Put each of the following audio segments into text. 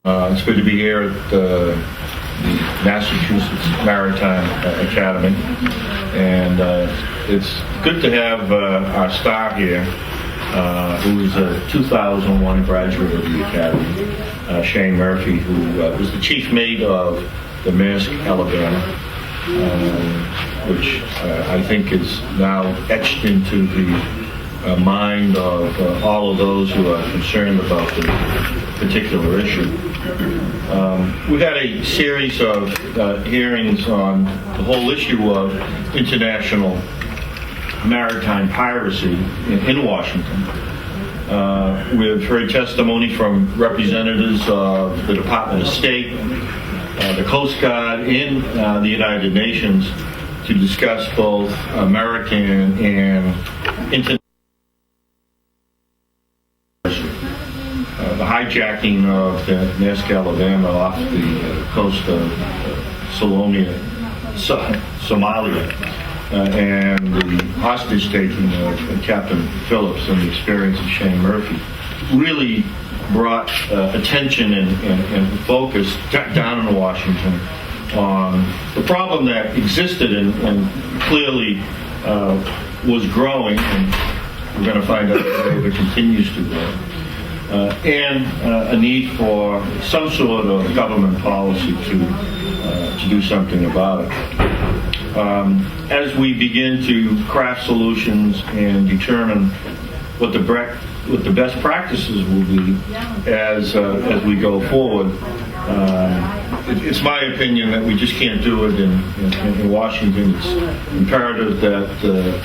It's good to be here at the Massachusetts Maritime Academy, and it's good to have our star here, who is a 2001 graduate of the Academy, Shane Murphy, who was the chief mate of the Maersk Alabama, which I think is now etched into the mind of all of those who are concerned about the particular issue. We've had a series of hearings on the whole issue of international maritime piracy in Washington. We've heard testimony from representatives of the Department of State, the Coast Guard, and the United Nations to discuss both American and international. The hijacking of the Maersk Alabama off the coast of Somalia, and the hostage taking of Captain Phillips and the experience of Shane Murphy really brought attention and focus down in Washington on the problem that existed and clearly was growing, and we're going to find out today that it continues to grow. And a need for some sort of government policy to do something about it. As we begin to craft solutions and determine what the best practices will be as we go forward, it's my opinion that we just can't do it in Washington. It's imperative that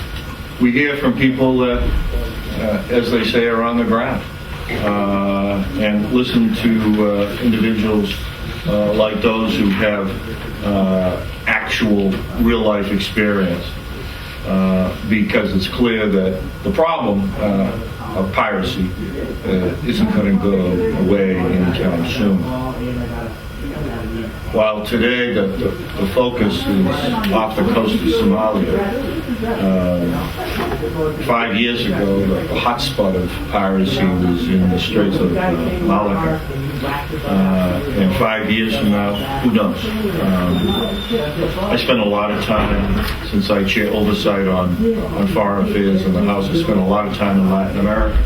we hear from people that, as they say, are on the ground. And listen to individuals like those who have actual real-life experience, because it's clear that the problem of piracy isn't going to go away anytime soon. While today the focus is off the coast of Somalia, 5 years ago the hotspot of piracy was in the Straits of Malacca. And 5 years from now, who knows? I spent a lot of time, since I chair oversight on foreign affairs in the House, I spent a lot of time in Latin America.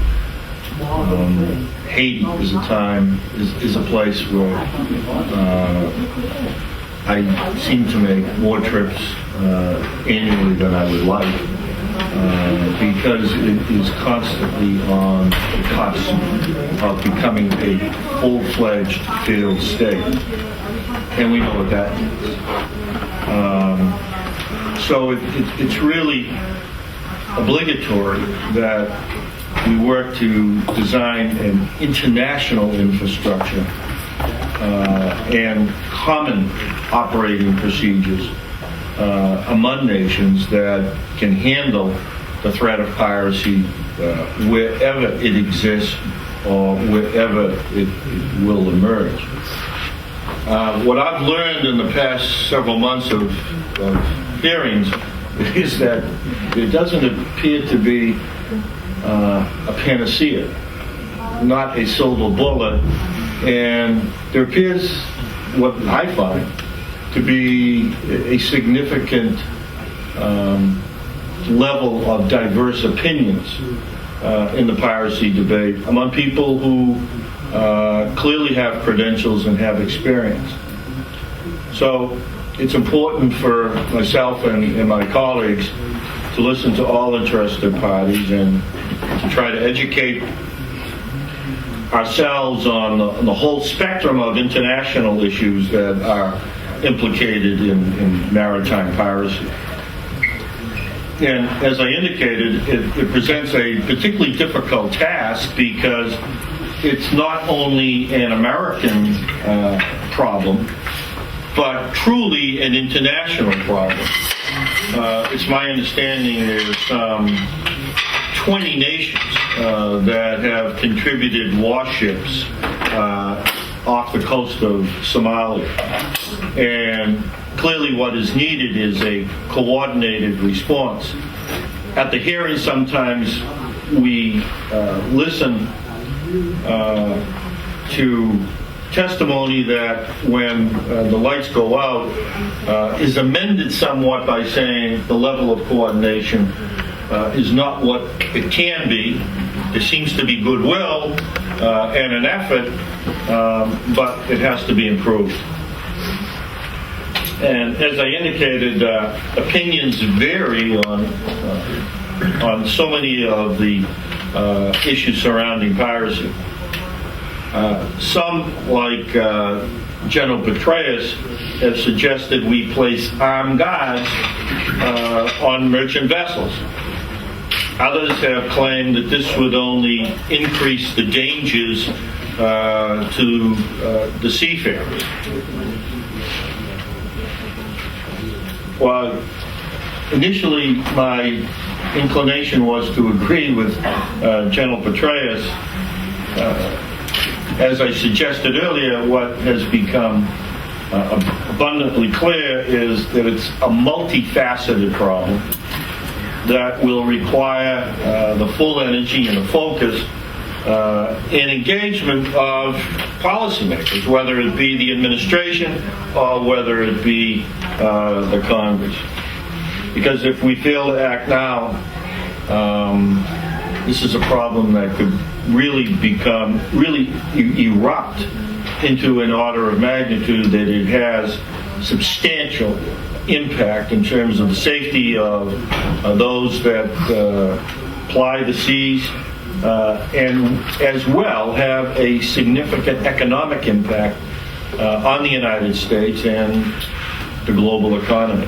Haiti is a place where I seem to make more trips annually than I would like, because it is constantly on the cusp of becoming a full-fledged failed state, and we know what that means. So it's really obligatory that we work to design an international infrastructure and common operating procedures among nations that can handle the threat of piracy wherever it exists or wherever it will emerge. What I've learned in the past several months of hearings is that it doesn't appear to be a panacea, not a silver bullet, and there appears, what I find, to be a significant level of diverse opinions in the piracy debate among people who clearly have credentials and have experience. So it's important for myself and my colleagues to listen to all interested parties and to try to educate ourselves on the whole spectrum of international issues that are implicated in maritime piracy. And as I indicated, it presents a particularly difficult task because it's not only an American problem, but truly an international problem. It's my understanding there's 20 nations that have contributed warships off the coast of Somalia. And clearly what is needed is a coordinated response. At the hearing, sometimes we listen to testimony that when the lights go out is amended somewhat by saying the level of coordination is not what it can be. There seems to be goodwill and an effort, but it has to be improved. And as I indicated, opinions vary on so many of the issues surrounding piracy. Some, like General Petraeus, have suggested we place armed guards on merchant vessels. Others have claimed that this would only increase the dangers to the seafarers. Well, initially my inclination was to agree with General Petraeus. As I suggested earlier, what has become abundantly clear is that it's a multifaceted problem that will require the full energy and the focus and engagement of policymakers, whether it be the administration or whether it be the Congress. Because if we fail to act now, this is a problem that could really erupt into an order of magnitude that it has substantial impact in terms of the safety of those that ply the seas, and as well have a significant economic impact on the United States and the global economy.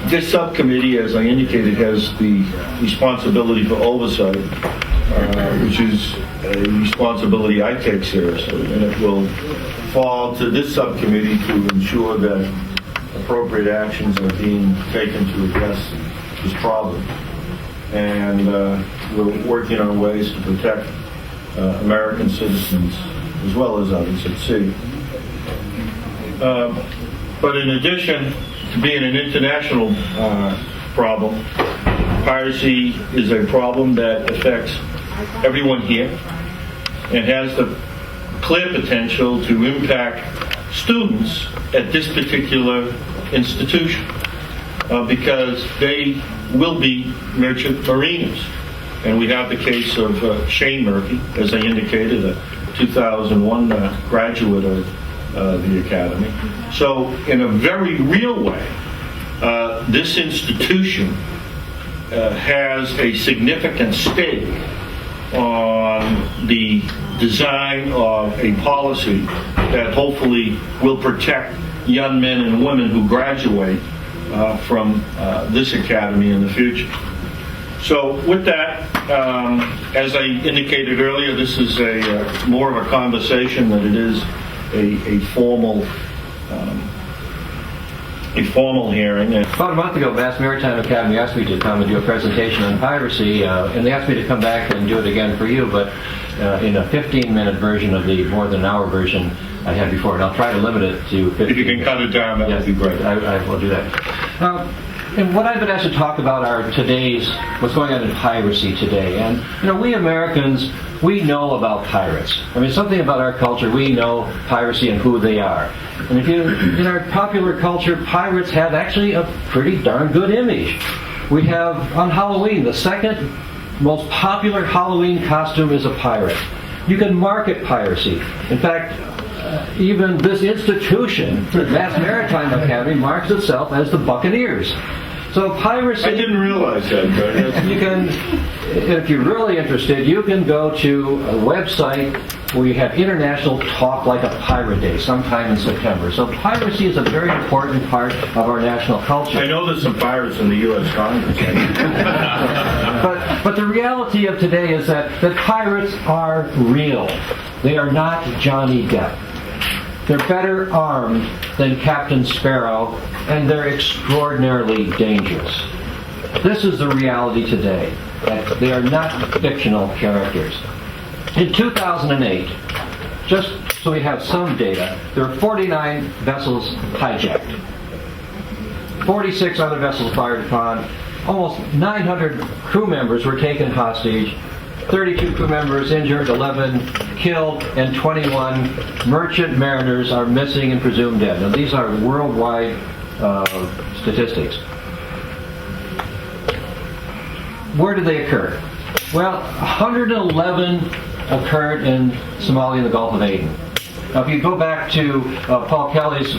This subcommittee, as I indicated, has the responsibility for oversight, which is a responsibility I take seriously, and it will fall to this subcommittee to ensure that appropriate actions are being taken to address this problem. And we're working on ways to protect American citizens as well as others at sea. But in addition to being an international problem, piracy is a problem that affects everyone here and has the clear potential to impact students at this particular institution because they will be merchant mariners. And we have the case of Shane Murphy, as I indicated, a 2001 graduate of the Academy. So in a very real way, this institution has a significant stake on the design of a policy that hopefully will protect young men and women who graduate from this academy in the future. So with that, as I indicated earlier, this is more of a conversation than it is a formal hearing. About a month ago, Massachusetts Maritime Academy asked me to come and do a presentation on piracy, and they asked me to come back and do it again for you, but in a 15-minute version of the more than an hour version I had before, and I'll try to limit it to 15. If you can cut it down, that would be great. I will do that. And what I've been asked to talk about are what's going on in piracy today. And, we Americans, we know about pirates. I mean, something about our culture, we know piracy and who they are. And in our popular culture, pirates have actually a pretty darn good image. We have, on Halloween, the second most popular Halloween costume is a pirate. You can market piracy. In fact, even this institution, Massachusetts Maritime Academy, marks itself as the Buccaneers. So piracy... I didn't realize that. You can, if you're really interested, you can go to a website where you have International Talk Like a Pirate Day sometime in September. So piracy is a very important part of our national culture. I know there's some pirates in the U.S. Congress. But the reality of today is that pirates are real. They are not Johnny Depp. They're better armed than Captain Sparrow, and they're extraordinarily dangerous. This is the reality today, that they are not fictional characters. In 2008, just so we have some data, there were 49 vessels hijacked. 46 other vessels fired upon. Almost 900 crew members were taken hostage. 32 crew members injured, 11 killed, and 21 merchant mariners are missing and presumed dead. Now, these are worldwide statistics. Where did they occur? Well, 111 occurred in Somalia and the Gulf of Aden. Now, if you go back to Paul Kelly's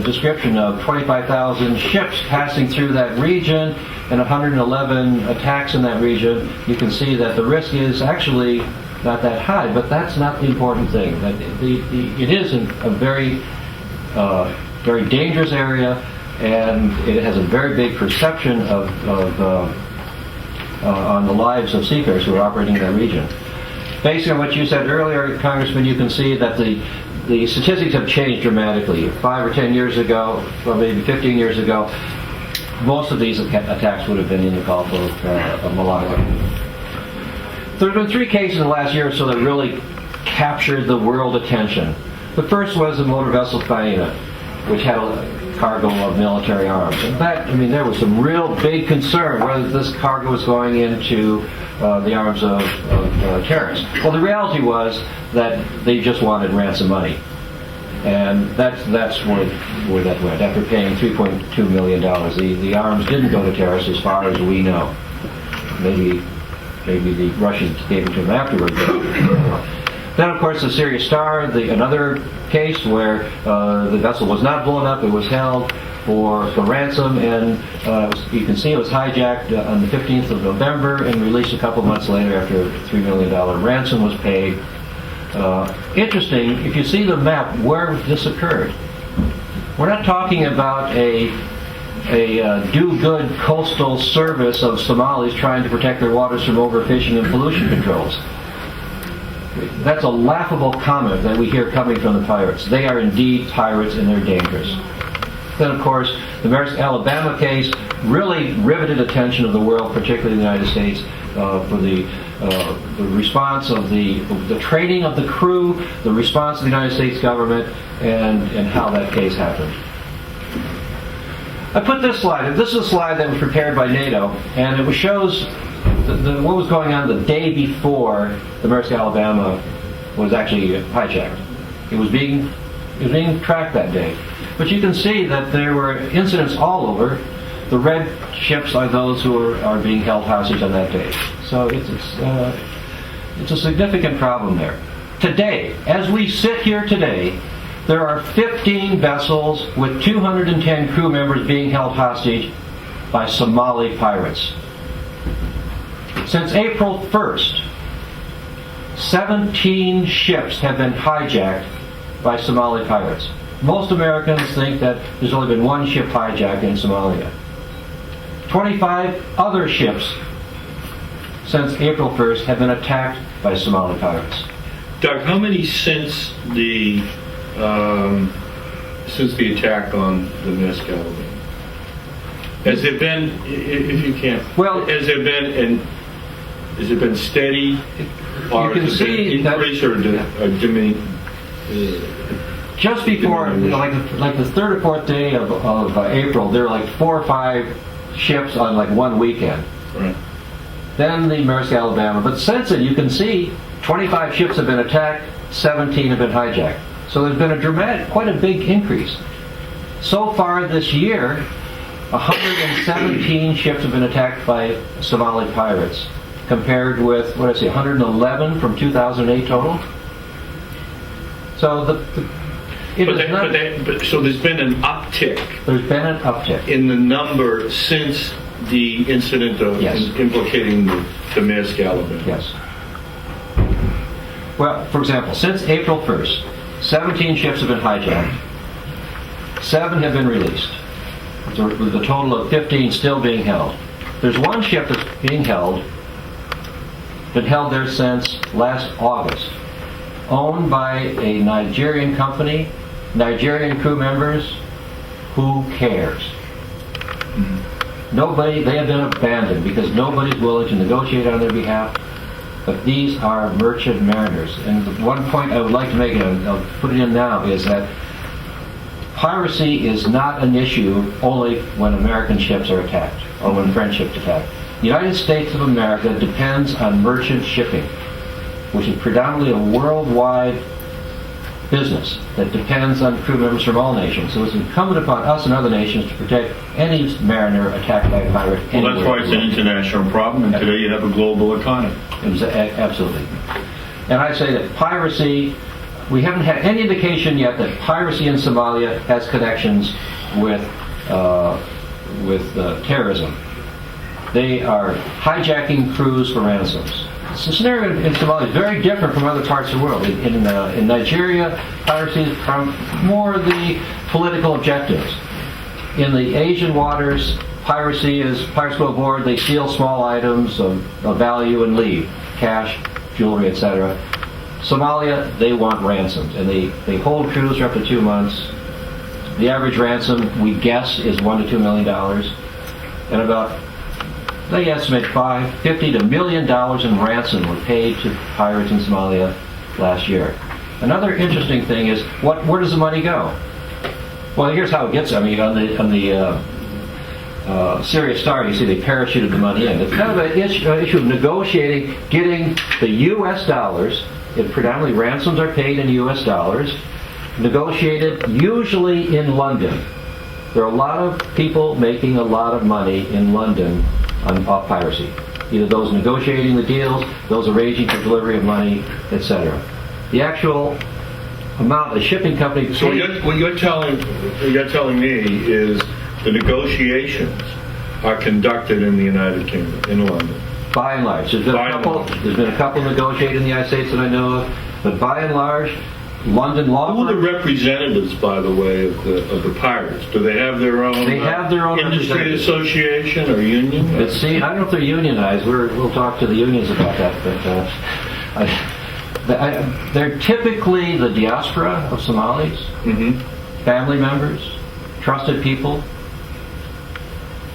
description of 25,000 ships passing through that region and 111 attacks in that region, you can see that the risk is actually not that high, but that's not the important thing. That it is a very, very dangerous area, and it has a very big perception on the lives of seafarers who are operating in that region. Based on what you said earlier, Congressman, you can see that the statistics have changed dramatically. 5 or 10 years ago, or maybe 15 years ago, most of these attacks would have been in the Gulf of Malacca. There have been 3 cases in the last year or so that really captured the world attention. The first was the motor vessel Faina, which had a cargo of military arms. In fact, there was some real big concern whether this cargo was going into the arms of terrorists. Well, the reality was that they just wanted ransom money. And that's where that went. After paying $3.2 million, the arms didn't go to terrorists as far as we know. Maybe the Russians gave them to them afterward. Then, of course, the Sirius Star, another case where the vessel was not blown up, it was held for ransom, and you can see it was hijacked on the 15th of November and released a couple months later after a $3 million ransom was paid. Interesting, if you see the map where this occurred, we're not talking about a do-good coastal service of Somalis trying to protect their waters from overfishing and pollution controls. That's a laughable comment that we hear coming from the pirates. They are indeed pirates, and they're dangerous. Then, of course, the Maersk Alabama case really riveted attention of the world, particularly the United States, for the response of the training of the crew, the response of the United States government, and how that case happened. I put this slide. This is a slide that was prepared by NATO, and it shows what was going on the day before the Maersk Alabama was actually hijacked. It was being tracked that day. But you can see that there were incidents all over. The red ships are those who are being held hostage on that day. So it's a significant problem there. Today, as we sit here today, there are 15 vessels with 210 crew members being held hostage by Somali pirates. Since April 1st, 17 ships have been hijacked by Somali pirates. Most Americans think that there's only been one ship hijacked in Somalia. 25 other ships since April 1st have been attacked by Somali pirates. Doug, how many since the attack on the Maersk Alabama? Has it been, if you can, has it been steady, or has it been increase or diminish? Just before, like the 3rd or 4th day of April, there were like 4 or 5 ships on like one weekend. Right. Then the Maersk Alabama. But since then, you can see 25 ships have been attacked, 17 have been hijacked. So there's been quite a big increase. So far this year, 117 ships have been attacked by Somali pirates, compared with, 111 from 2008 total. So so there's been an uptick. There's been an uptick in the number since the incident of implicating the Maersk Alabama. Yes. Well, for example, since April 1st, 17 ships have been hijacked. 7 have been released, with a total of 15 still being held. There's one ship that's being held, been held there since last August, owned by a Nigerian company, Nigerian crew members. Who cares? Nobody, they have been abandoned because nobody's willing to negotiate on their behalf. But these are merchant mariners. And the one point I would like to make, and I'll put it in now, is that piracy is not an issue only when American ships are attacked or when French ships attack. The United States of America depends on merchant shipping, which is predominantly a worldwide business that depends on crew members from all nations. So it's incumbent upon us and other nations to protect any mariner attacked by a pirate. Well, that's why it's an international problem, and today you have a global economy. Absolutely. And I say that piracy, we haven't had any indication yet that piracy in Somalia has connections with terrorism. They are hijacking crews for ransoms. The scenario in Somalia is very different from other parts of the world. In Nigeria, piracy is from more the political objectives. In the Asian waters, piracy is pirates go aboard, they steal small items of value and leave, cash, jewelry, etc. Somalia, they want ransoms, and they hold crews for up to 2 months. The average ransom, we guess, is $1 to $2 million, and about, they estimate $50 to $1 million in ransom were paid to pirates in Somalia last year. Another interesting thing is, where does the money go? Well, here's how it gets. I mean, on the Serious Star, you see they parachuted the money in. It's kind of an issue of negotiating, getting the U.S. dollars. It predominantly ransoms are paid in U.S. dollars, negotiated usually in London. There are a lot of people making a lot of money in London off piracy. Either those negotiating the deals, those arranging for delivery of money, etc. The actual amount the shipping company. So what you're telling me is the negotiations are conducted in the United Kingdom, in London. By and large, there's been a couple negotiated in the United States that I know of, but by and large, London law. Who are the representatives, by the way, of the pirates? Do they have their own? They have their own industry association or union? I don't know if they're unionized. We'll talk to the unions about that, but they're typically the diaspora of Somalis, family members, trusted people.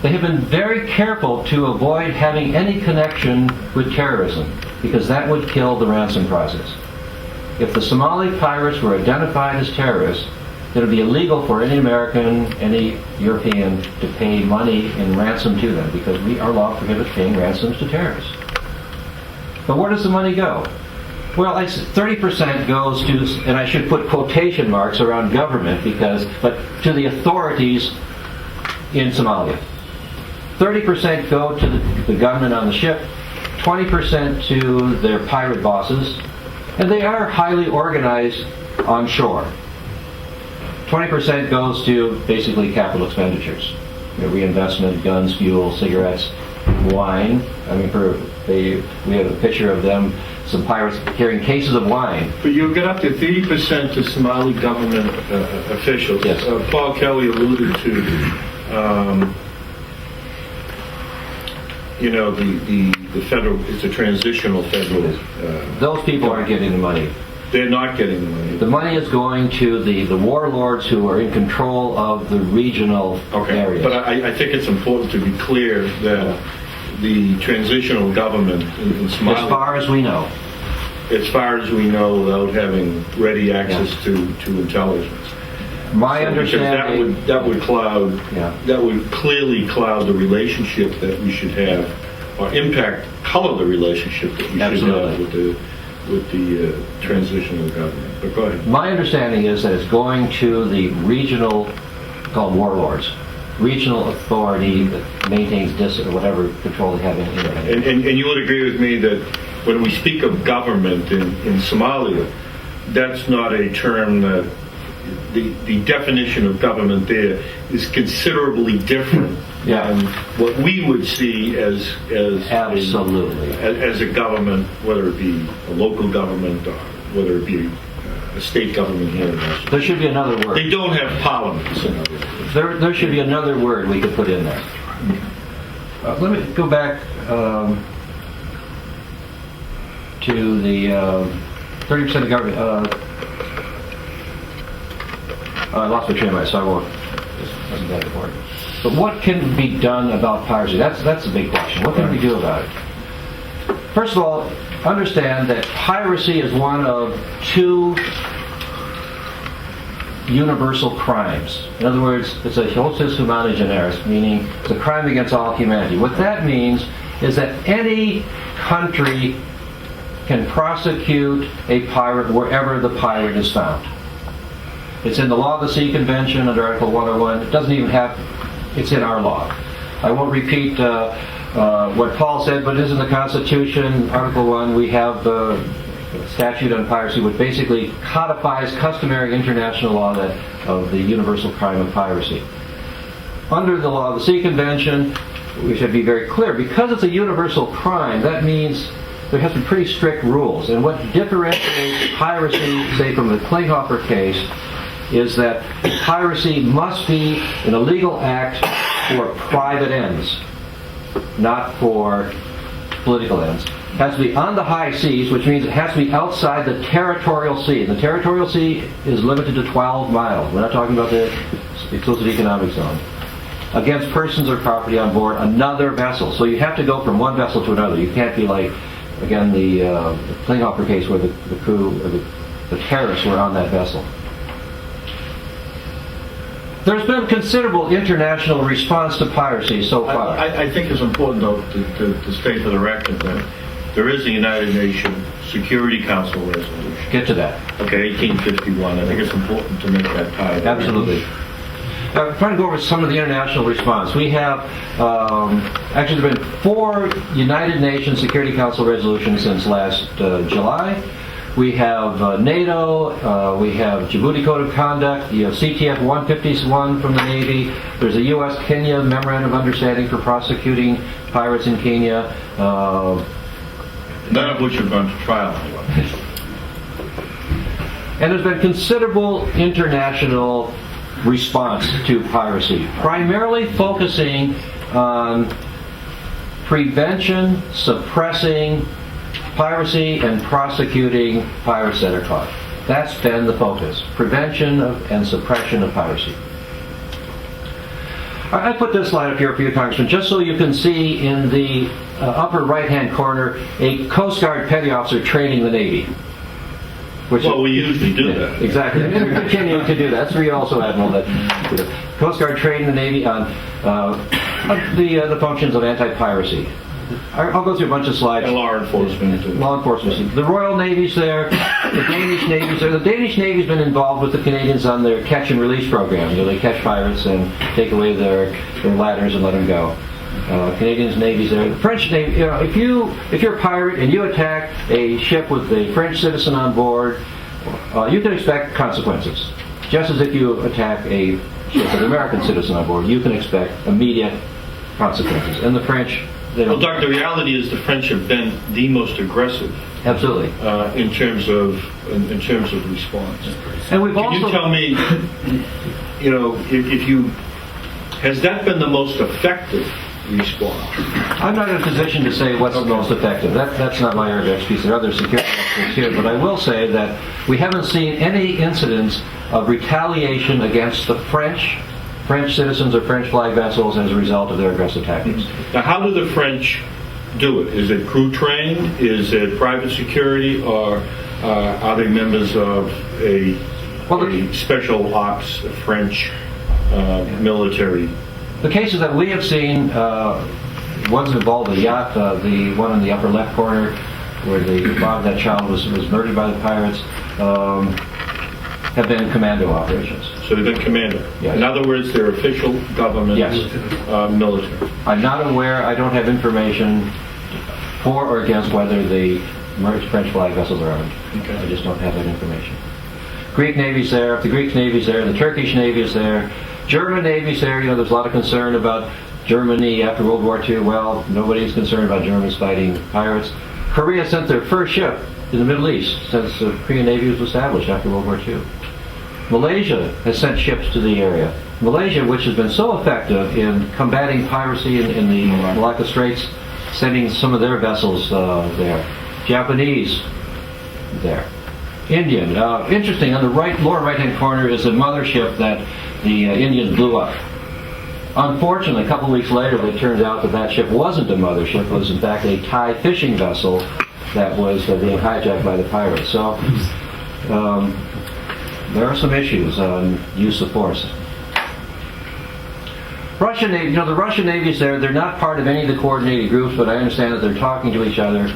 They have been very careful to avoid having any connection with terrorism, because that would kill the ransom process. If the Somali pirates were identified as terrorists, it would be illegal for any American, any European to pay money in ransom to them, because our law prohibits paying ransoms to terrorists. But where does the money go? Well, 30% goes to, and I should put quotation marks around government, but to the authorities in Somalia. 30% go to the gunmen on the ship, 20% to their pirate bosses, and they are highly organized on shore. 20% goes to basically capital expenditures, reinvestment, guns, fuel, cigarettes, wine. I mean, we have a picture of them, some pirates carrying cases of wine. But you get up to 30% to Somali government officials. Yes. Paul Kelly alluded to. The federal, it's a transitional federal. Those people aren't getting the money. They're not getting the money. The money is going to the warlords who are in control of the regional areas. But I think it's important to be clear that the transitional government in Somalia, as far as we know, without having ready access to intelligence. My understanding, because that would clearly cloud the relationship that we should have, or color the relationship that we should have with the transitional government. But go ahead. My understanding is that it's going to the regional, called warlords, regional authority that maintains whatever control they have in it. And you would agree with me that when we speak of government in Somalia, that's not a term that the definition of government there is considerably different than what we would see as absolutely as a government, whether it be a local government or whether it be a state government here in Massachusetts. There should be another word. They don't have parliaments, in other words. There should be another word we could put in there. Let me go back to the 30% of government. I lost my train of thought, so I won't. This wasn't that important. But what can be done about piracy? That's a big question. What can we do about it? First of all, understand that piracy is one of two universal crimes. In other words, it's a justus humani generis, meaning it's a crime against all humanity. What that means is that any country can prosecute a pirate wherever the pirate is found. It's in the Law of the Sea Convention under Article 101. It doesn't even have, it's in our law. I won't repeat what Paul said, but it is in the Constitution, Article 1. We have the statute on piracy, which basically codifies customary international law of the universal crime of piracy. Under the Law of the Sea Convention, we should be very clear, because it's a universal crime, that means there has to be pretty strict rules. And what differentiates piracy, say, from the Klinghoffer case, is that piracy must be an illegal act for private ends, not for political ends. It has to be on the high seas, which means it has to be outside the territorial sea. The territorial sea is limited to 12 miles. We're not talking about the exclusive economic zone. Against persons or property on board another vessel. So you have to go from one vessel to another. You can't be like, again, the Klinghoffer case where the crew, or the terrorists were on that vessel. There's been considerable international response to piracy so far. I think it's important, though, to state for the record that there is a United Nations Security Council resolution. Get to that. Okay, 1851. I think it's important to make that tie. Absolutely. I'm trying to go over some of the international response. We have, actually there have been 4 United Nations Security Council resolutions since last July. We have NATO, we have Djibouti Code of Conduct, you have CTF 151 from the Navy, there's a U.S.-Kenya Memorandum of Understanding for prosecuting pirates in Kenya. None of which have gone to trial. And there's been considerable international response to piracy, primarily focusing on prevention, suppressing piracy, and prosecuting pirates that are caught. That's been the focus, prevention and suppression of piracy. I put this slide up here for you, Congressman, just so you can see in the upper right-hand corner a Coast Guard petty officer training the Navy. Well, we usually do that. Exactly. And we're continuing to do that. That's for you also, Admiral. That Coast Guard training the Navy on the functions of anti-piracy. I'll go through a bunch of slides. And law enforcement. Law enforcement. The Royal Navy's there. The Danish Navy's there. The Danish Navy's been involved with the Canadians on their catch and release program. You know, they catch pirates and take away their ladders and let them go. Canadians Navy's there. The French Navy. You know, if you're a pirate and you attack a ship with a French citizen on board, you can expect consequences. Just as if you attack a ship with an American citizen on board, you can expect immediate consequences. And the French. Well, Doc, the reality is the French have been the most aggressive. Absolutely. In terms of response. And we've Can you tell me, you know, if you has that been the most effective response? I'm not in a position to say what's the most effective. That's not my area of expertise. There are other security experts here, but I will say that we haven't seen any incidents of retaliation against the French citizens or French flag vessels as a result of their aggressive tactics. Now, how do the French do it? Is it crew trained? Is it private security? Or are they members of a special ops French military? The cases that we have seen, ones involved the yacht, the one in the upper left corner where the father of that child was murdered by the pirates, have been commando operations. So they've been commando. Yes. In other words, they're official government military. I'm not aware, I don't have information for or against whether the French flag vessels are armed. Okay. I just don't have that information. Greek Navy's there, if the Greek Navy's there, the Turkish Navy is there, German Navy's there. You know, there's a lot of concern about Germany after World War II. Well, nobody's concerned about Germans fighting pirates. Korea sent their first ship in the Middle East since the Korean Navy was established after World War II. Malaysia has sent ships to the area. Malaysia, which has been so effective in combating piracy in the Malacca Straits, sending some of their vessels there. Japanese there. Indian. Interesting, on the lower right-hand corner is a mothership that the Indians blew up. Unfortunately, a couple of weeks later, it turned out that ship wasn't a mothership. It was, in fact, a Thai fishing vessel that was being hijacked by the pirates. So, there are some issues on use of force. Russian Navy, the Russian Navy's there. They're not part of any of the coordinated groups, but I understand that they're talking to each other.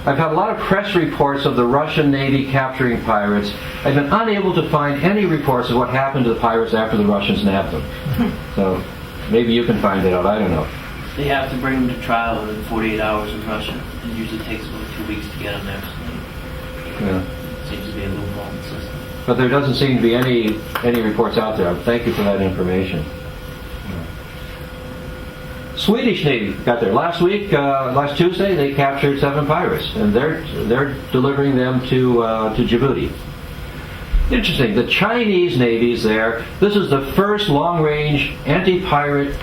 I've had a lot of press reports of the Russian Navy capturing pirates. I've been unable to find any reports of what happened to the pirates after the Russians nabbed them. So maybe you can find it out. I don't know. They have to bring them to trial within 48 hours in Russia. It usually takes about 2 weeks to get them there. Yeah. It seems to be a loophole in the system. But there doesn't seem to be any reports out there. Thank you for that information. Swedish Navy got there last week. Last Tuesday, they captured 7 pirates, and they're delivering them to Djibouti. Interesting. The Chinese Navy's there. This is the first long-range anti-pirate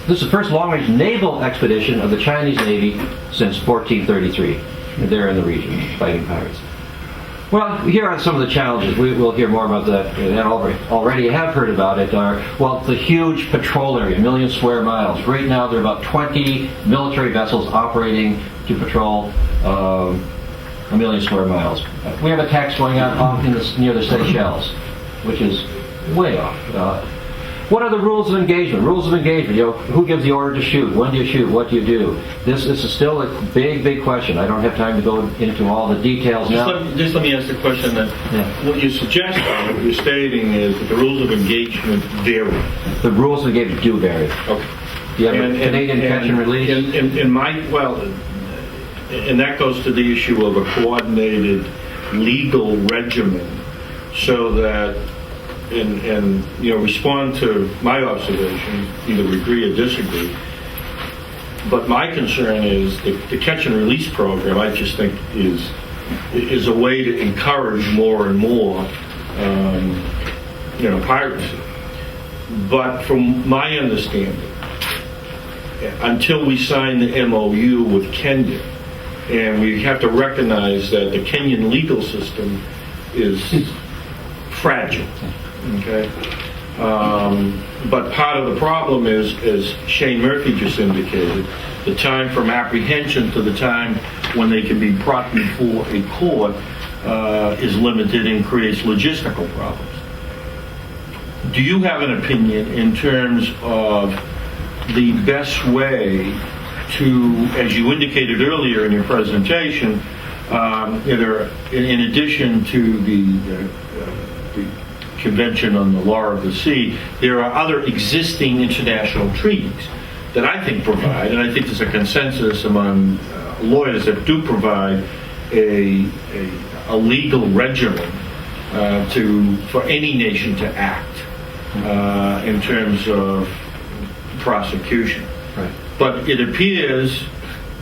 This is the first long-range naval expedition of the Chinese Navy since 1433. They're in the region fighting pirates. Well, here are some of the challenges. We'll hear more about that, and already have heard about it. The huge patrol area, 1 million square miles. Right now, there are about 20 military vessels operating to patrol 1 million square miles. We have attacks going on near the Seychelles, which is way off. What are the rules of engagement? Rules of engagement. Who gives the order to shoot? When do you shoot? What do you do? This is still a big question. I don't have time to go into all the details now. Just let me ask the question that what you suggest, what you're stating is that the rules of engagement vary. The rules of engagement do vary. Okay. Do you have a Canadian catch and release? And that goes to the issue of a coordinated legal regimen, so that and respond to my observations, either agree or disagree. But my concern is the catch and release program. I just think is a way to encourage more and more, piracy. But from my understanding, until we sign the MOU with Kenya, and we have to recognize that the Kenyan legal system is fragile. Okay, but part of the problem is, as Shane Murphy just indicated, the time from apprehension to the time when they can be brought before a court is limited and creates logistical problems. Do you have an opinion in terms of the best way to, as you indicated earlier in your presentation, in addition to the Convention on the Law of the Sea, there are other existing international treaties that I think provide, and I think there's a consensus among lawyers that do provide a legal regimen for any nation to act in terms of prosecution. Right. But it appears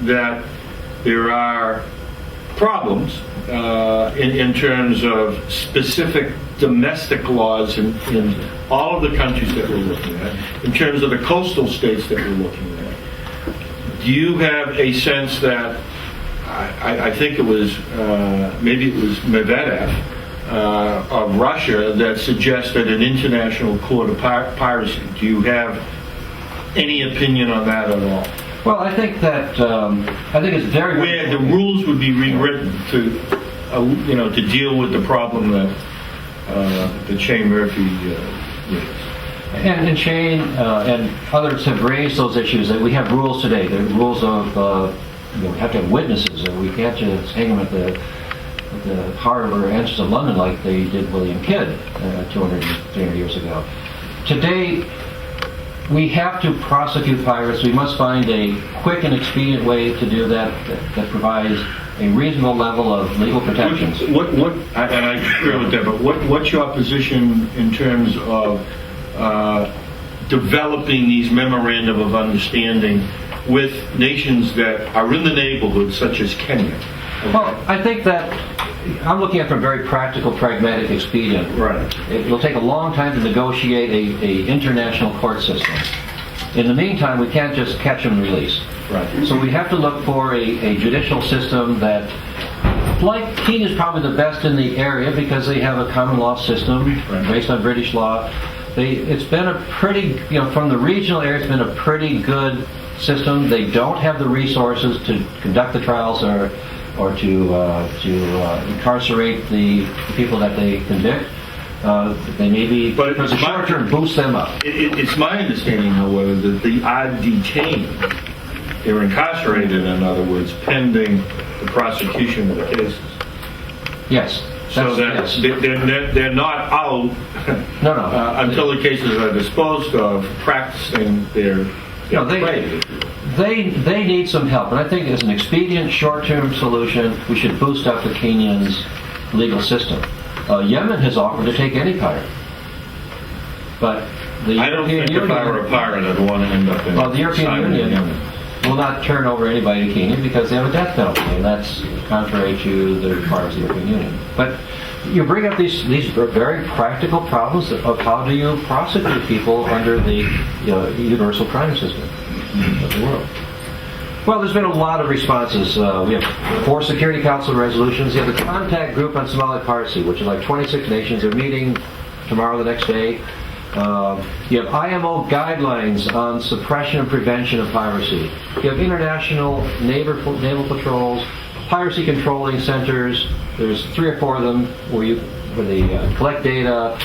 that there are problems in terms of specific domestic laws in all of the countries that we're looking at, in terms of the coastal states that we're looking at. Do you have a sense that, I think it was, maybe it was Medvedev of Russia that suggested an international court of piracy? Do you have any opinion on that at all? Well, I think it's very where the rules would be rewritten to deal with the problem that Shane Murphy raised. And Shane and others have raised those issues that we have rules today. The rules of we have to have witnesses, and we can't just hang them at the harbor entrance of London like they did William Kidd 200, 300 years ago. Today, we have to prosecute pirates. We must find a quick and expedient way to do that provides a reasonable level of legal protections. And I agree with that, but what's your position in terms of developing these memorandum of understanding with nations that are in the neighborhood, such as Kenya? Okay. Well, I think that I'm looking at it from a very practical, pragmatic expedient. Right. It will take a long time to negotiate a international court system. In the meantime, we can't just catch and release. Right. So we have to look for a judicial system that, like Kenya's probably the best in the area because they have a common law system based on British law. It's been a pretty, from the regional area, it's been a pretty good system. They don't have the resources to conduct the trials or to incarcerate the people that they convict. They may be, But for the short term, boost them up. It's my understanding, however, that they are detained. They're incarcerated, in other words, pending the prosecution of the cases. Yes. So that yes. they're not out No. until the cases are disposed of, practicing their trade. They need some help, and I think as an expedient, short-term solution, we should boost up the Kenyan's legal system. Yemen has offered to take any pirate, but the I don't European think if I were a pirate, I'd want to end up in. Well, the European Union will not turn over anybody to Kenya because they have a death penalty, and that's contrary to the requirements of the European Union. But you bring up these very practical problems of how do you prosecute people under the universal crime system of the world. Well, there's been a lot of responses. We have 4 Security Council resolutions. You have the contact group on Somali piracy, which is like 26 nations. They're meeting tomorrow, the next day. You have IMO guidelines on suppression and prevention of piracy. You have international naval patrols, piracy controlling centers. There's 3 or 4 of them where they collect data,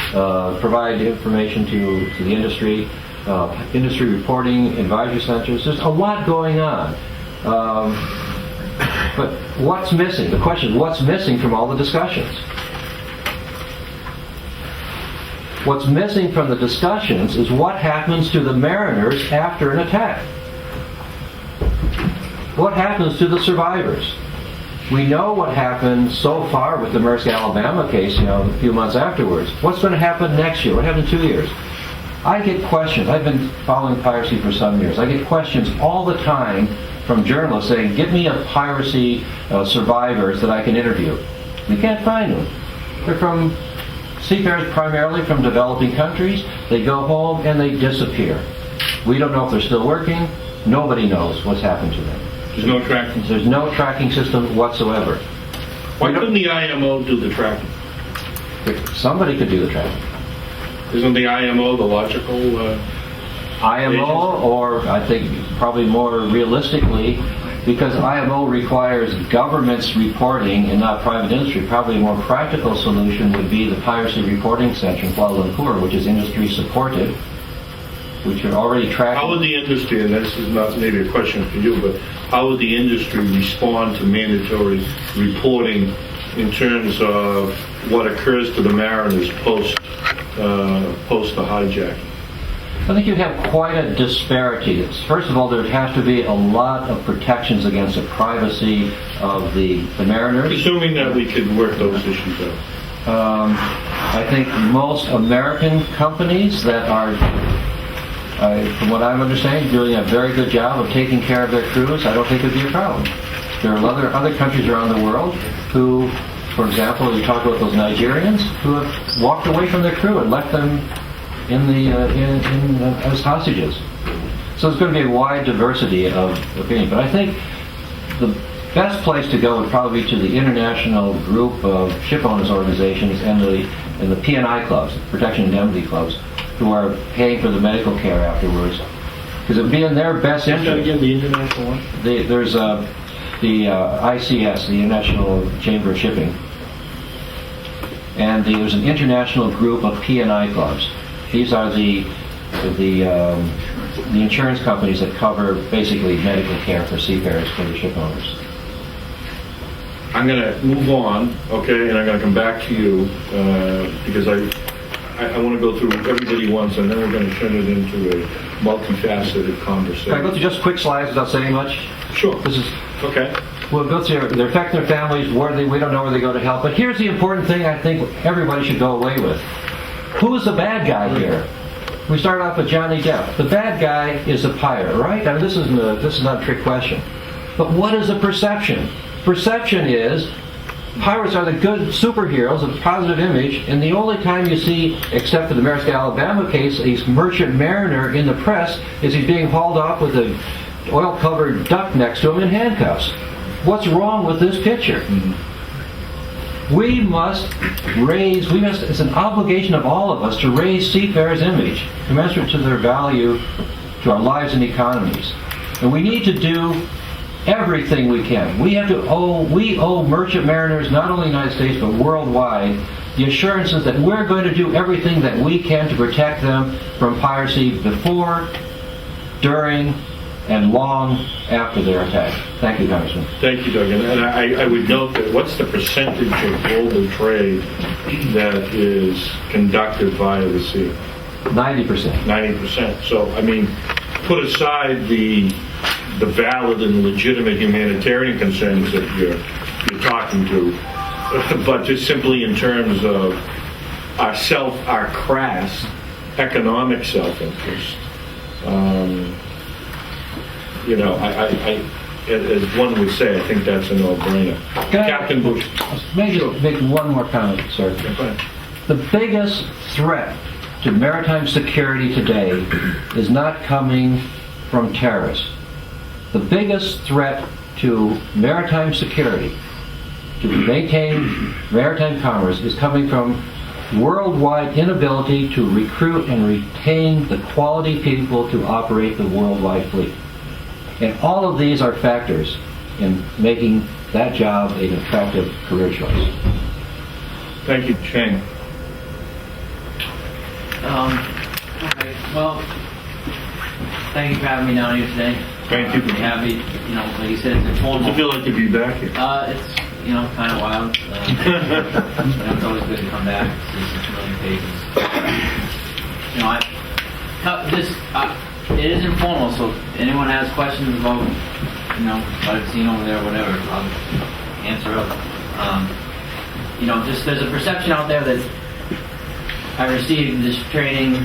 provide information to the industry, industry reporting, advisory centers. There's a lot going on. But what's missing? The question is, what's missing from all the discussions? What's missing from the discussions is what happens to the mariners after an attack. What happens to the survivors? We know what happened so far with the Maersk Alabama case, a few months afterwards. What's going to happen next year? What happened in 2 years? I get questions. I've been following piracy for some years. I get questions all the time from journalists saying, "Give me a piracy survivors that I can interview." We can't find them. They're from seafarers primarily from developing countries. They go home and they disappear. We don't know if they're still working. Nobody knows what's happened to them. There's no tracking. There's no tracking system whatsoever. Why couldn't the IMO do the tracking? Somebody could do the tracking. Isn't the IMO the logical? IMO, or I think probably more realistically, because IMO requires governments reporting and not private industry, probably a more practical solution would be the Piracy Reporting Center in Kuala Lumpur, which is industry supported, which are already tracking. How would the industry, and this is not maybe a question for you, but how would the industry respond to mandatory reporting in terms of what occurs to the mariners post the hijacking? I think you'd have quite a disparity. First of all, there'd have to be a lot of protections against the privacy of the mariners. Assuming that we could work those issues out. I think most American companies that are, from what I'm understanding, doing a very good job of taking care of their crews, I don't think it'd be a problem. There are other countries around the world who, for example, you talk about those Nigerians who have walked away from their crew and left them as hostages. So there's going to be a wide diversity of opinion. But I think the best place to go would probably be to the international group of ship owners organizations and the P&I clubs, Protection Indemnity clubs, who are paying for the medical care afterwards. Because it would be in their best interest. Again, the international one? There's the ICS, the International Chamber of Shipping. And there's an international group of P&I clubs. These are the insurance companies that cover basically medical care for seafarers, for the ship owners. I'm going to move on, okay, and I'm going to come back to you because I want to go through everybody once, and then we're going to turn it into a multifaceted conversation. Can I go through just quick slides without saying much? Sure. This is okay. We'll go through their affect their families, we don't know where they go to help. But here's the important thing I think everybody should go away with. Who is the bad guy here? We start off with Johnny Depp. The bad guy is the pirate, right? I mean, this is not a trick question. But what is the perception? Perception is pirates are the good superheroes of positive image, and the only time you see, except for the Maersk Alabama case, a merchant mariner in the press is he's being hauled off with an oil-covered duck next to him in handcuffs. What's wrong with this picture? It's an obligation of all of us to raise seafarers' image, commensurate to their value to our lives and economies. And we need to do everything we can. We owe merchant mariners, not only in the United States, but worldwide, the assurances that we're going to do everything that we can to protect them from piracy before, during, and long after their attack. Thank you, Congressman. Thank you, Doug. And I would note that what's the percentage of global trade that is conducted via the sea? 90%. 90%. So, I mean, put aside the valid and legitimate humanitarian concerns that you're talking to, but just simply in terms of our crass economic self-interest. You know, I as one would say, I think that's a no-brainer. Captain Bush. Maybe make one more comment, sir. Go ahead. The biggest threat to maritime security today is not coming from terrorists. The biggest threat to maritime security, to maintain maritime commerce, is coming from worldwide inability to recruit and retain the quality people to operate the worldwide fleet. And all of these are factors in making that job an attractive career choice. Thank you, Shane. Okay, well, thank you for having me down here today. Thank you. I'm happy, you know, like you said, it's informal. Does it feel like to be back here? It's, you know, kind of wild. But it's always good to come back, see some familiar faces. You know, it is informal, so if anyone has questions about, you know, what I've seen over there or whatever, I'll answer up. You know, just there's a perception out there that I received this training,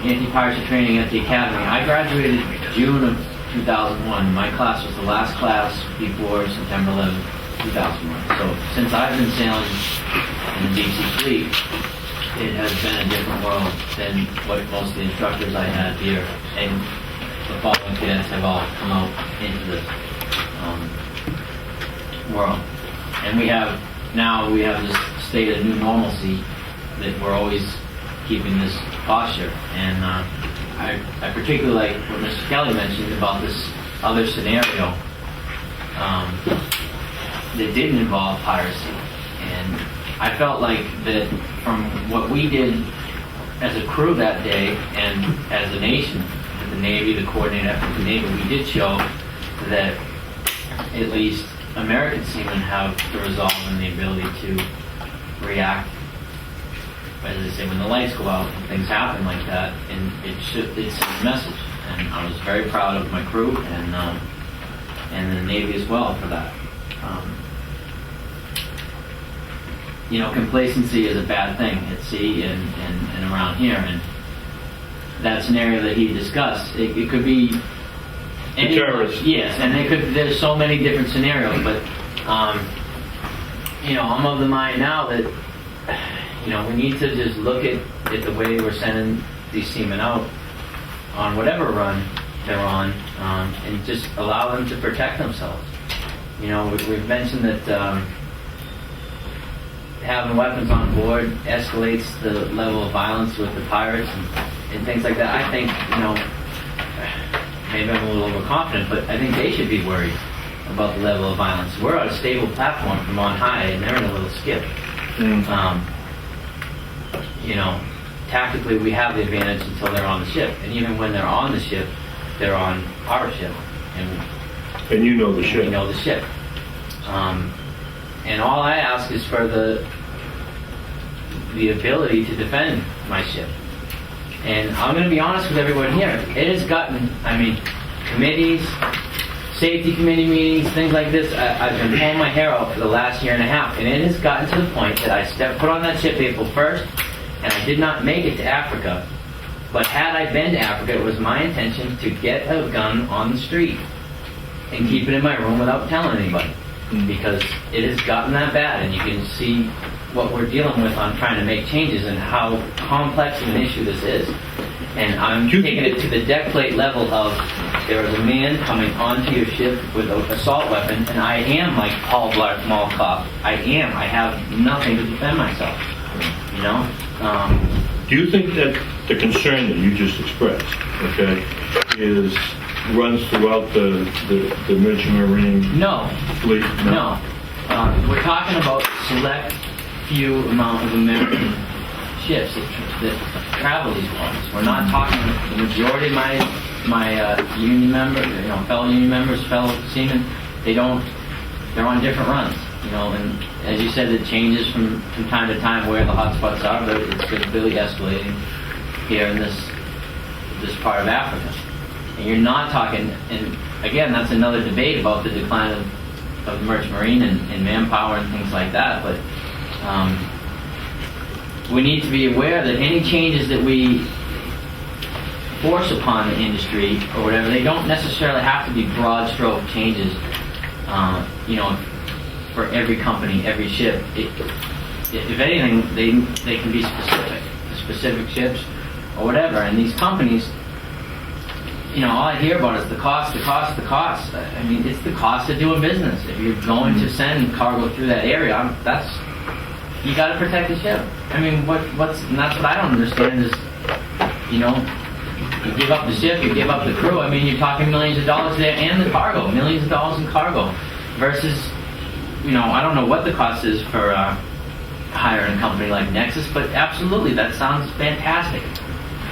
anti-piracy training at the academy. I graduated June of 2001. My class was the last class before September 11, 2001. So since I've been sailing in the deep sea fleet, it has been a different world than what most of the instructors I had here, and the following cadets have all come out into this world. And we have this state of new normalcy that we're always keeping this posture. And I particularly like what Mr. Kelly mentioned about this other scenario that didn't involve piracy. And I felt like that from what we did as a crew that day and as a nation, the Navy, the coordinated effort of the Navy, we did show that at least American seamen have the resolve and the ability to react, as I say, when the lights go out and things happen like that, and it's a message. And I was very proud of my crew and the Navy as well for that. You know, complacency is a bad thing at sea and around here. And that scenario that he discussed, it could be any terrorists. Yes, and there's so many different scenarios, but you know, I'm of the mind now that, you know, we need to just look at the way we're sending these seamen out on whatever run they're on, and just allow them to protect themselves. You know, we've mentioned that having weapons on board escalates the level of violence with the pirates and things like that. I think, you know, maybe I'm a little overconfident, but I think they should be worried about the level of violence. We're on a stable platform from on high, and they're in a little skip. You know, tactically we have the advantage until they're on the ship, and even when they're on the ship, they're on our ship, and you know the ship. We know the ship. And all I ask is for the ability to defend my ship. And I'm going to be honest with everyone here. It has gotten, I mean, committees, safety committee meetings, things like this. I've been pulling my hair out for the last year and a half, and it has gotten to the point that I put on that ship April 1st, and I did not make it to Africa. But had I been to Africa, it was my intention to get a gun on the street and keep it in my room without telling anybody. Because it has gotten that bad, and you can see what we're dealing with on trying to make changes and how complex of an issue this is. And I'm taking it to the deck plate level of there is a man coming onto your ship with an assault weapon, and I am like Paul Blart Mall Cop. I have nothing to defend myself. You know? Do you think that the concern that you just expressed, okay, is runs throughout the merchant marine No, fleet? no. We're talking about select few amount of American ships that travel these waters. We're not talking the majority of my union members, fellow union members, fellow seamen. They're on different runs, and as you said, it changes from time to time where the hotspots are, but it's been really escalating here in this part of Africa. And you're not talking, and again, that's another debate about the decline of the merchant marine and manpower and things like that, but we need to be aware that any changes that we force upon the industry or whatever, they don't necessarily have to be broad stroke changes, for every company, every ship. If anything, they can be specific ships or whatever. And these companies, all I hear about is the cost. I mean, it's the cost of doing business. If you're going to send cargo through that area, you got to protect the ship. I mean, and that's what I don't understand is, you give up the ship, you give up the crew. I mean, you're talking millions of dollars there and the cargo, millions of dollars in cargo, versus, I don't know what the cost is for hiring a company like Nexus, but absolutely, that sounds fantastic.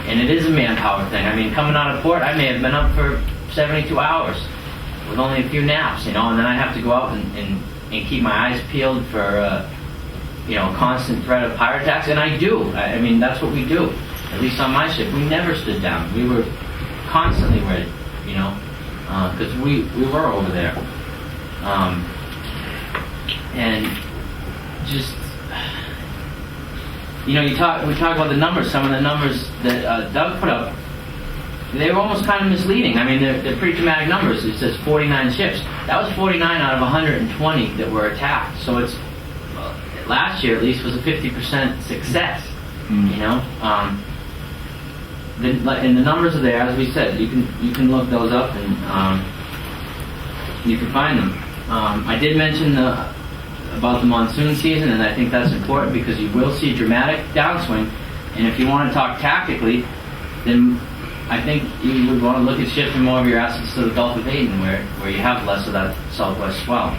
And it is a manpower thing. I mean, coming out of port, I may have been up for 72 hours with only a few naps, and then I have to go out and keep my eyes peeled for, constant threat of pirate attacks, and I do. I mean, that's what we do. At least on my ship, we never stood down. We were constantly ready, because we were over there. And just, we talk about the numbers. Some of the numbers that Doug put up, they were almost kind of misleading. I mean, they're pretty dramatic numbers. It says 49 ships. That was 49 out of 120 that were attacked. So it's, last year at least, was a 50% success, and the numbers are there, as we said. You can look those up and you can find them. I did mention about the monsoon season, and I think that's important because you will see dramatic downswing. And if you want to talk tactically, then I think you would want to look at shifting more of your assets to the Gulf of Aden, where you have less of that southwest swell.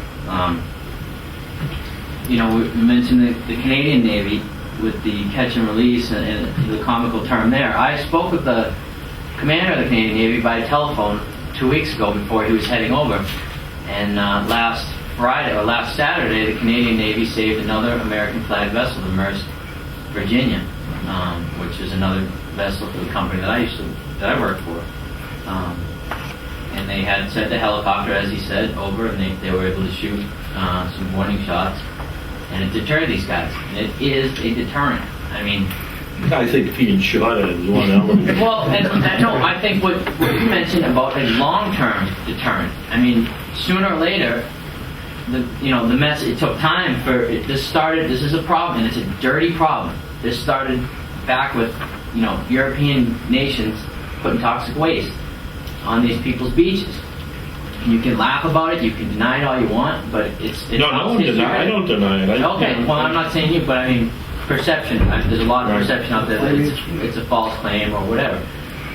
We mentioned the Canadian Navy with the catch and release and the comical term there. I spoke with the commander of the Canadian Navy by telephone 2 weeks ago before he was heading over. And last Saturday, the Canadian Navy saved another American flag vessel, the Maersk Virginia, which is another vessel for the company that I worked for. And they had sent the helicopter, as he said, over, and they were able to shoot some warning shots. And it deterred these guys. And it is a deterrent. I mean, I think being shot at is one element. Well, I think what you mentioned about a long-term deterrent. I mean, sooner or later, the mess. It took time for it. This is a problem, and it's a dirty problem. This started back with European nations putting toxic waste on these people's beaches. You can laugh about it, you can deny it all you want, but it's I don't deny it. Okay, well, I'm not saying you, but I mean, perception. There's a lot of perception out there that it's a false claim or whatever.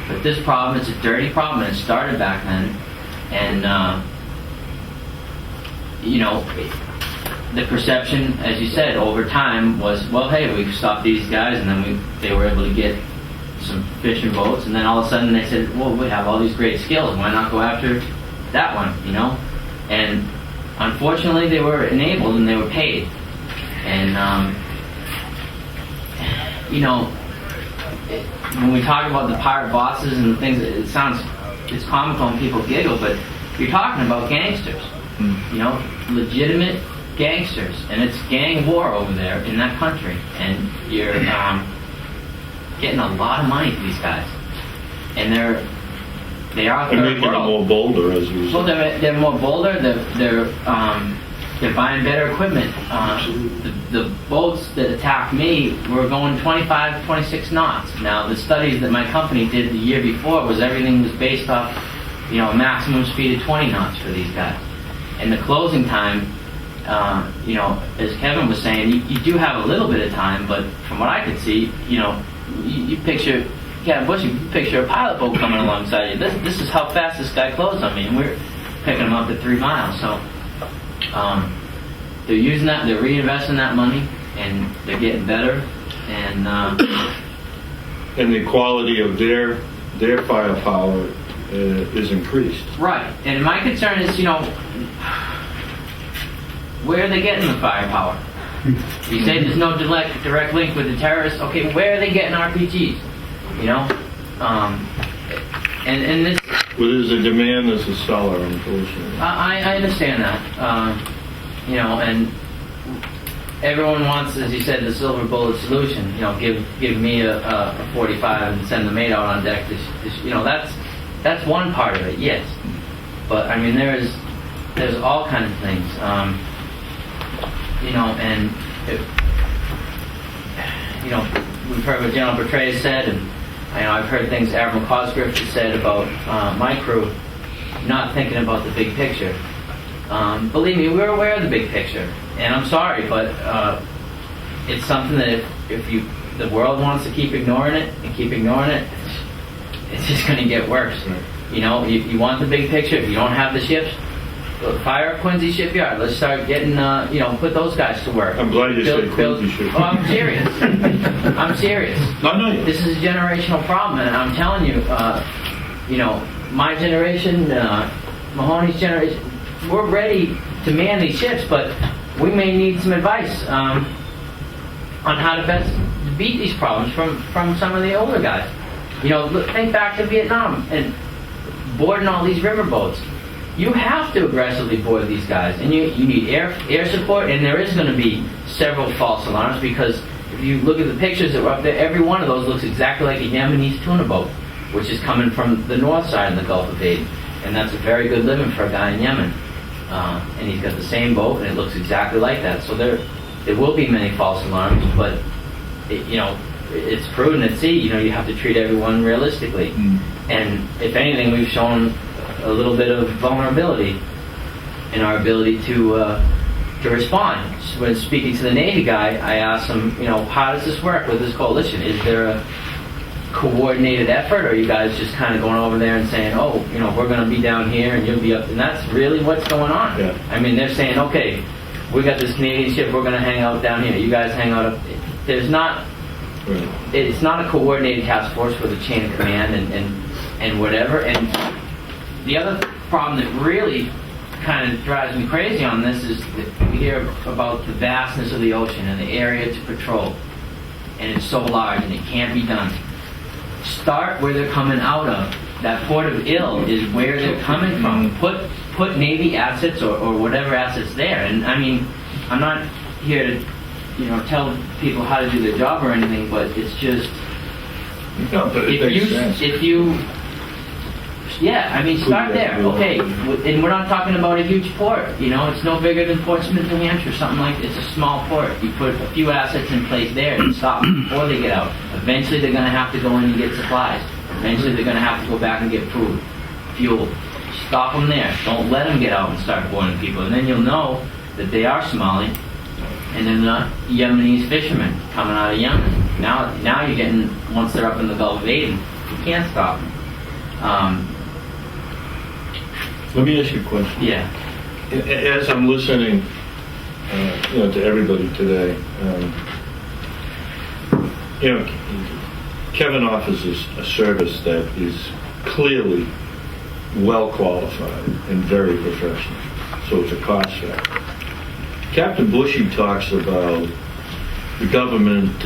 But this problem, it's a dirty problem, and it started back then. And, the perception, as you said, over time was, well, hey, we stopped these guys, and then they were able to get some fishing boats, and then all of a sudden they said, well, we have all these great skills, why not go after that one, And unfortunately, they were enabled and they were paid. And, when we talk about the pirate bosses and the things, it's comical and people giggle, but you're talking about gangsters, legitimate gangsters. And it's gang war over there in that country. And you're getting a lot of money for these guys. And they are they're making them more bolder, as you said. Well, they're more bolder. They're buying better equipment. The boats that attacked me were going 25, 26 knots. Now, the studies that my company did the year before everything was based off, a maximum speed of 20 knots for these guys. And the closing time, as Kevin was saying, you do have a little bit of time, but from what I could see, you picture Captain Bush, you picture a pilot boat coming alongside you. This is how fast this guy closed on me, and we're picking him up at 3 miles. So they're using that, they're reinvesting that money, and they're getting better. And the quality of their firepower is increased. right. And my concern is, where are they getting the firepower? You say there's no direct link with the terrorists. Okay, where are they getting RPGs? And this. Well, there's a demand, there's a seller, unfortunately. I understand that. And everyone wants, as you said, the silver bullet solution. Give me a 45 and send the mate out on deck. That's one part of it, yes. But I mean, there's all kinds of things. We've heard what General Petraeus said, and I've heard things Admiral Cosgrove has said about my crew not thinking about the big picture. Believe me, we're aware of the big picture, and I'm sorry, but it's something that if the world wants to keep ignoring it, it's just going to get worse. Right. You want the big picture. If you don't have the ships, fire up Quincy shipyard. Let's start getting, put those guys to work. I'm glad you said Quincy shipyard. Oh, I'm serious. I'm serious. No. This is a generational problem, and I'm telling you, my generation, Mahoney's generation, we're ready to man these ships, but we may need some advice on how to best beat these problems from some of the older guys. Think back to Vietnam and boarding all these river boats. You have to aggressively board these guys, and you need air support, and there is going to be several false alarms, because if you look at the pictures that were up there, every one of those looks exactly like a Yemenese tuna boat, which is coming from the north side of the Gulf of Aden, and that's a very good living for a guy in Yemen. And he's got the same boat, and it looks exactly like that. So there will be many false alarms, but it's prudent at sea. You have to treat everyone realistically, and if anything, we've shown a little bit of vulnerability in our ability to respond. When speaking to the Navy guy, I asked him, how does this work with this coalition? Is there a coordinated effort, or are you guys just kind of going over there and saying, we're going to be down here and you'll be up? And that's really what's going on. Yeah. I mean, they're saying, okay, we got this Canadian ship, we're going to hang out down here. You guys hang out up. There's not. Right. It's not a coordinated task force with a chain of command and whatever. And the other problem that really kind of drives me crazy on this is that we hear about the vastness of the ocean and the area to patrol, and it's so large and it can't be done. Start where they're coming out of. That port of Ill is where they're coming from. Put Navy assets or whatever assets there. And I mean, I'm not here to tell people how to do their job or anything, but it's just No, but it makes sense. Start there. Okay, and we're not talking about a huge port. It's no bigger than Portsmouth, New Hampshire, something like that. It's a small port. You put a few assets in place there and stop them before they get out. Eventually, they're going to have to go in and get supplies. Eventually, they're going to have to go back and get food, fuel. Stop them there. Don't let them get out and start boarding people. And then you'll know that they are Somali, and they're not Yemenese fishermen coming out of Yemen. Now you're getting, once they're up in the Gulf of Aden, you can't stop them. Let me ask you a question. Yeah. As I'm listening, to everybody today, Kevin offers a service that is clearly well qualified and very professional. So it's a cost factor. Captain Bushy talks about the government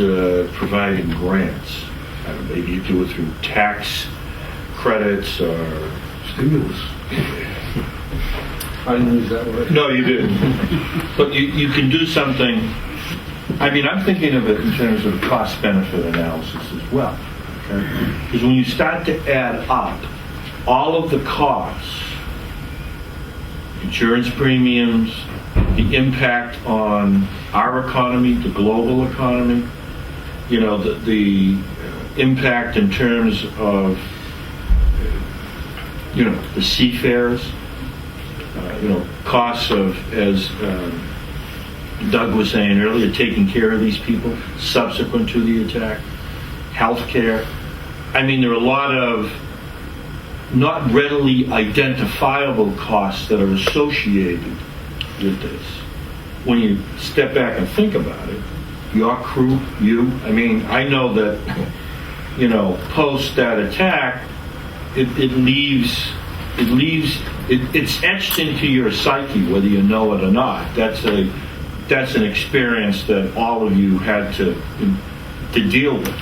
providing grants. I don't know, maybe you do it through tax credits or stimulus. I didn't use that word. No, you didn't. But you can do something. I mean, I'm thinking of it in terms of cost-benefit analysis as well. Okay? Because when you start to add up all of the costs, insurance premiums, the impact on our economy, the global economy, the impact in terms of the seafarers, costs of, as Doug was saying earlier, taking care of these people subsequent to the attack, health care, I mean, there are a lot of not readily identifiable costs that are associated with this. When you step back and think about it, your crew, you, I mean, I know that, post that attack, it's etched into your psyche, whether you know it or not. That's an experience that all of you had to deal with.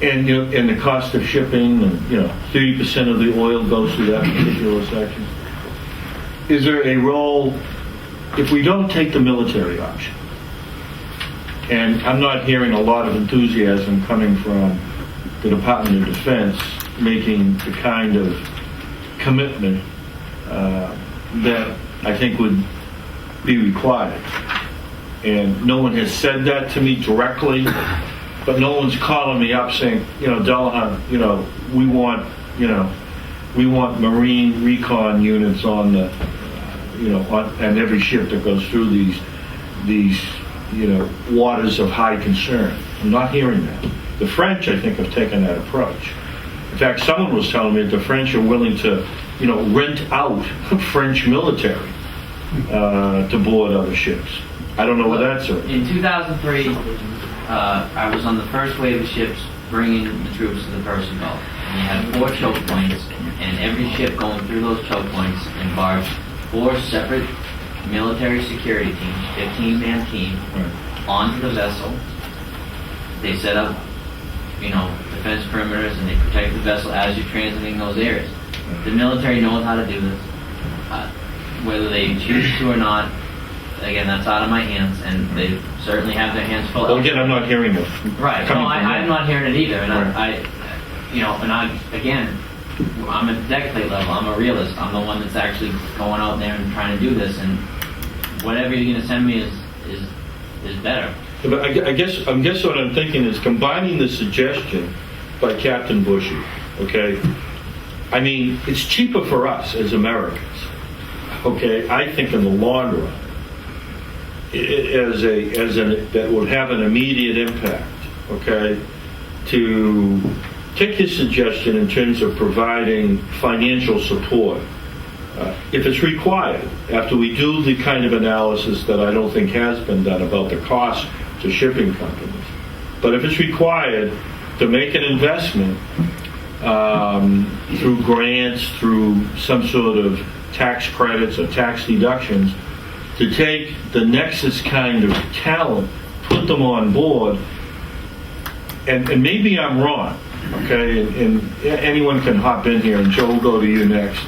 And and the cost of shipping, and 30% of the oil goes through that particular section. Is there a role if we don't take the military option? And I'm not hearing a lot of enthusiasm coming from the Department of Defense making the kind of commitment that I think would be required. And no one has said that to me directly. But no one's calling me up saying, Delahunt, we want Marine recon units on the, on every ship that goes through these waters of high concern. I'm not hearing that. The French, I think, have taken that approach. In fact, someone was telling me that the French are willing to, rent out French military to board other ships. I don't know what that's about. In 2003. I was on the first wave of ships bringing the troops to the Persian Gulf. And you had 4 choke points, and every ship going through those choke points embarked 4 separate military security teams, 15-man team, onto the vessel. They set up, defense perimeters, and they protect the vessel as you're transiting those areas. The military knows how to do this. Whether they choose to or not, again, that's out of my hands, and they certainly have their hands full. Well, again, I'm not hearing it. Right. No, I'm not hearing it either. And right. I'm at the deck plate level. I'm a realist. I'm the one that's actually going out there and trying to do this. And whatever you're going to send me is better. But I guess what I'm thinking is combining the suggestion by Captain Bushy. Okay. I mean, it's cheaper for us as Americans. Okay. I think in the long run, that would have an immediate impact, okay, to take his suggestion in terms of providing financial support, if it's required, after we do the kind of analysis that I don't think has been done about the cost to shipping companies. But if it's required to make an investment through grants, through some sort of tax credits or tax deductions, to take the Nexus kind of talent, put them on board, and maybe I'm wrong, okay, and anyone can hop in here, and Joe will go to you next.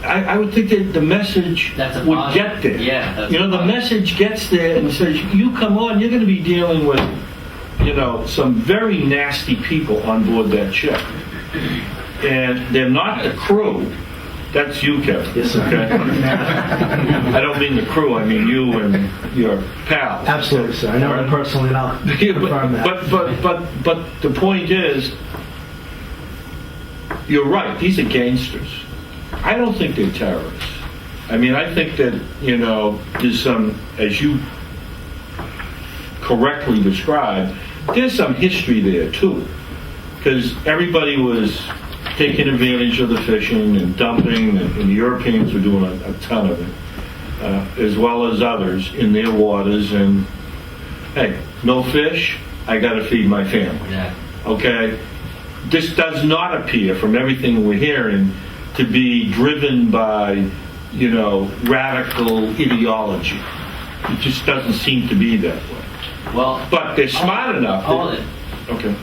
I would think that the message would get there. Yeah, the message gets there and says, you come on, you're going to be dealing with, some very nasty people on board that ship. And they're not the crew. That's you, Kevin. Yes, sir. Okay? I don't mean the crew. I mean you and your pals. Absolutely, sir. I know them personally, and I'll confirm that. But the point is, you're right. These are gangsters. I don't think they're terrorists. I mean, I think that there's some, as you correctly described, there's some history there too, because everybody was taking advantage of the fishing and dumping, and the Europeans were doing a ton of it, as well as others in their waters. And hey, no fish, I got to feed my family. Yeah. Okay, this does not appear, from everything we're hearing, to be driven by radical ideology. It just doesn't seem to be that way. Well, but they're smart enough. Hold it. Okay.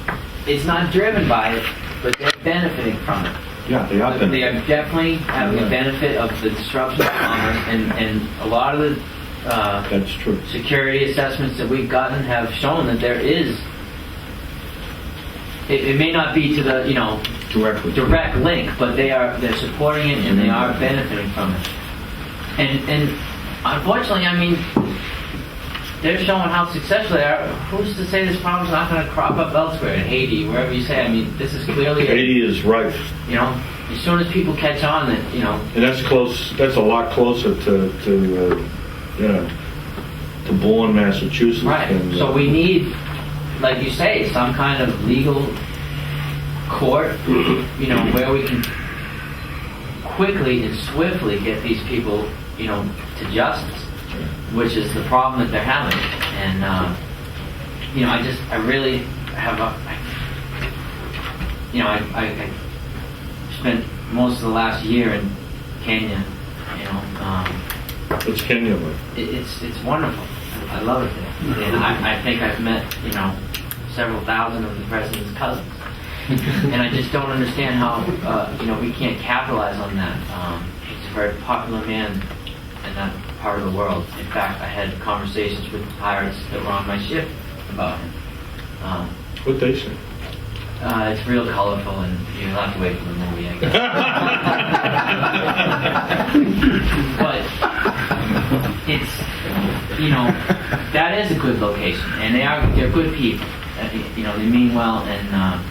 It's not driven by it, but they're benefiting from it. Yeah, they are. They are definitely having a benefit of the disruption of commerce, and a lot of the that's true. Security assessments that we've gotten have shown that there is. It may not be to the direct link, but they're supporting it and they are benefiting from it. And unfortunately, I mean, they're showing how successful they are. Who's to say this problem's not going to crop up elsewhere, in Haiti, wherever you say? I mean, this is clearly... Haiti is right. As soon as people catch on that, And that's close. That's a lot closer to to Bourne, Massachusetts. Right. And, So we need, like you say, some kind of legal court, where we can quickly and swiftly get these people, to justice, which is the problem that they're having. And, I really have I spent most of the last year in Kenya, What's Kenya like? It's wonderful. I love it there. And I think I've met, several thousand of the president's cousins. And I just don't understand how, we can't capitalize on that. He's a very popular man in that part of the world. In fact, I had conversations with the pirates that were on my ship about him. What they say? It's real colorful, and you'll have to wait for the movie, I guess. But it's, that is a good location, and they're good people. They mean well, and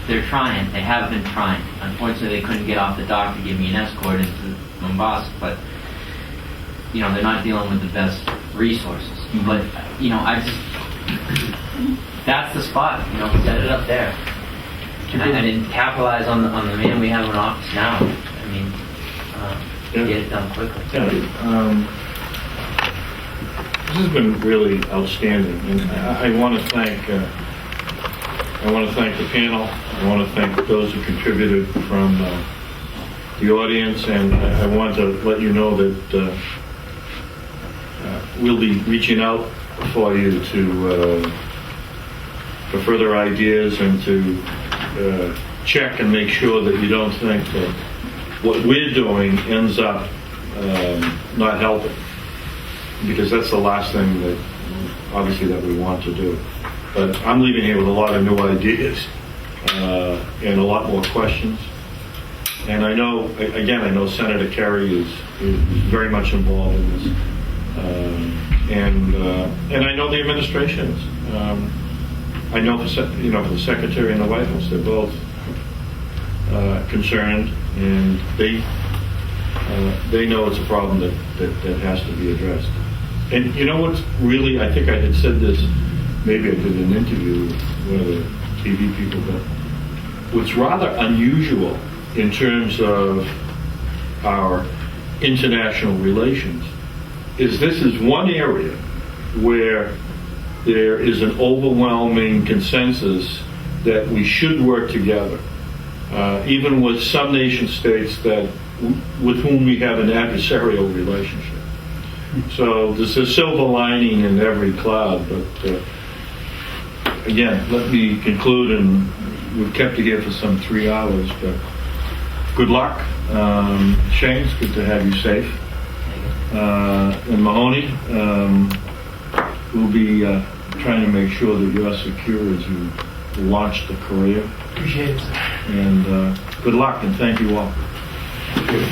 they're trying. They have been trying. Unfortunately, they couldn't get off the dock to give me an escort into Mombasa, but they're not dealing with the best resources. Mm-hmm. But I just. That's the spot, set it up there. And I didn't capitalize on the man we have in office now. I mean, get it done quickly. Yeah, this has been really outstanding, and I want to thank the panel. I want to thank those who contributed from the audience, and I want to let you know that we'll be reaching out for you for further ideas and to check and make sure that you don't think that what we're doing ends up not helping, because that's the last thing that obviously that we want to do. But I'm leaving here with a lot of new ideas and a lot more questions. And I know Senator Kerry is very much involved in this, and I know the administration is. I know for the Secretary and the White House, they're both concerned, and they know it's a problem that has to be addressed. And what's really, I think I had said this, maybe I did an interview with one of the TV people, but what's rather unusual in terms of our international relations is this is one area where there is an overwhelming consensus that we should work together, even with some nation states with whom we have an adversarial relationship. So there's a silver lining in every cloud, but again, let me conclude, and we've kept you here for some 3 hours, but good luck. Shane, it's good to have you safe. And Mahoney, we'll be trying to make sure that you're secure as you launch the career. Appreciate it, sir. And good luck, and thank you all. Thank you.